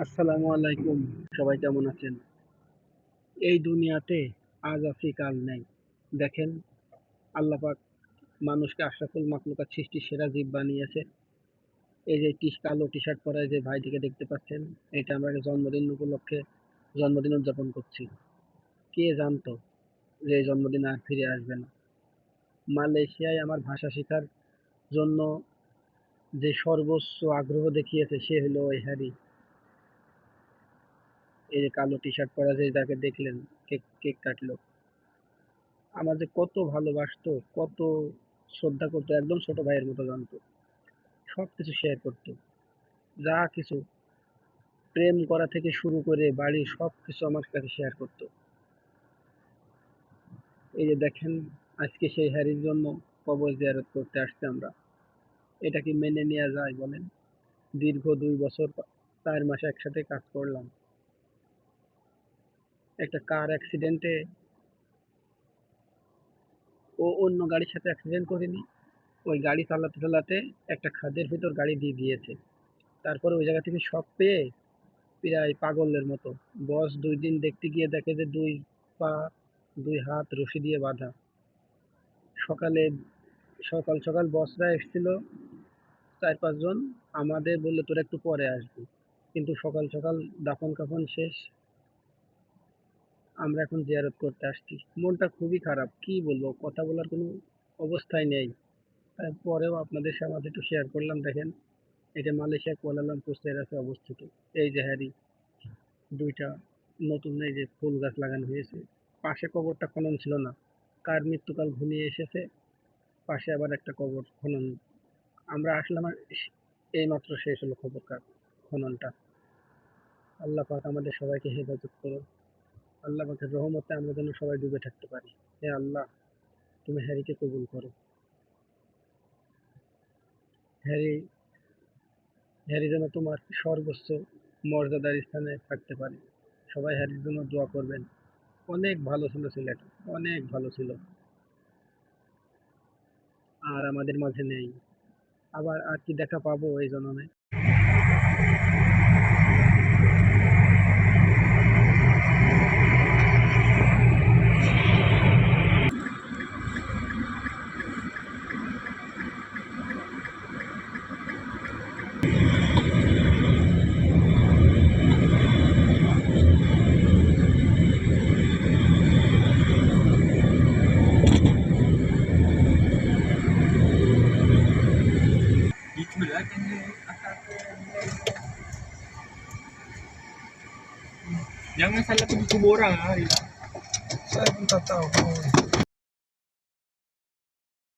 আসসালামু আলাইকুম। সবাই কেমন আছেন? এই দুনিয়াতে আজ আছি কাল নাই। দেখেন, আল্লাহ পাক মানুষকে আশরাফুল মাখলুকাত সৃষ্টির সেরা জীব বানিয়েছে। এই যে কালো টি শার্ট পরা যে ভাইটিকে দেখতে পাচ্ছেন, এটা আমরা জন্মদিন উপলক্ষে জন্মদিন উদযাপন করছি। কে জানতো যে এই জন্মদিন আর ফিরে আসবে না? মালয়েশিয়ায় আমার ভাষা শেখার জন্য যে সর্বোচ্চ আগ্রহ দেখিয়েছে সে হলো ওই হ্যারি। এই যে কালো টি শার্ট পরা যে যাকে দেখলেন, কেক কেক কাটলো। আমার যে কত ভালোবাসতো, কত শ্রদ্ধা করতো, একদম ছোট ভাইয়ের মতো জানতো। সবকিছু শেয়ার করতো, যা কিছু প্রেম করা থেকে শুরু করে বাড়ির সবকিছু আমার কাছে শেয়ার করতো। এই যে দেখেন, আজকে সেই হ্যারির জন্য কবর জিয়ারত করতে আসছি আমরা। এটা কি মেনে নেওয়া যায় বলেন? দীর্ঘ 2 বছর 4 মাস একসাথে কাজ করলাম। একটা কার অ্যাক্সিডেন্টে ও অন্য গাড়ির সাথে অ্যাক্সিডেন্ট করেনি, ওই গাড়ি চালাতে চালাতে একটা খাদের ভিতর গাড়ি দিয়ে দিয়েছে। তারপরে ওই জায়গা থেকে সব পেয়ে প্রায় পাগলের মতো বস 2 দিন দেখতে গিয়ে দেখে যে 2 পা 2 হাত রশি দিয়ে বাঁধা। সকালে সকাল সকাল বসরা এসেছিল 4-5 জন, আমাদের বললো তোরা একটু পরে আসবি, কিন্তু সকাল সকাল দাফন কাফন শেষ, আমরা এখন জিয়ারত করতে আসছি। মনটা খুবই খারাপ, কি বলবো, কথা বলার কোনো অবস্থায় নেই। তারপরেও আপনাদের সাথে একটু শেয়ার করলাম। দেখেন, এটা মালয়েশিয়া কুয়ালালামপুর সেরাসে অবস্থিত। এই যে হ্যারি, 2টা নতুন এই যে ফুল গাছ লাগানো হয়েছে। পাশে কবরটা খনন ছিল না, কার মৃত্যুকাল ঘনিয়ে এসেছে, পাশে আবার একটা কবর খনন। আমরা আসলাম আর এইমাত্র শেষ হলো খননটা। আল্লাহ পাক আমাদের সবাইকে হেফাজত করুন। আল্লাহ পাকের রহমতে আমরা যেন সবাই ডুবে থাকতে পারি। হে আল্লাহ, তুমি হ্যারিকে কবুল করো। হ্যারি হ্যারি যেন তোমার সর্বোচ্চ মর্যাদার স্থানে থাকতে পারে। সবাই হ্যারির জন্য দোয়া করবেন। অনেক ভালো ছিল ছেলেটা, অনেক ভালো ছিল। আর আমাদের মাঝে নেই। আবার আর কি দেখা পাবো এই জন্মে? Jangan salah tujuh orang ah. Saya pun tak tahu.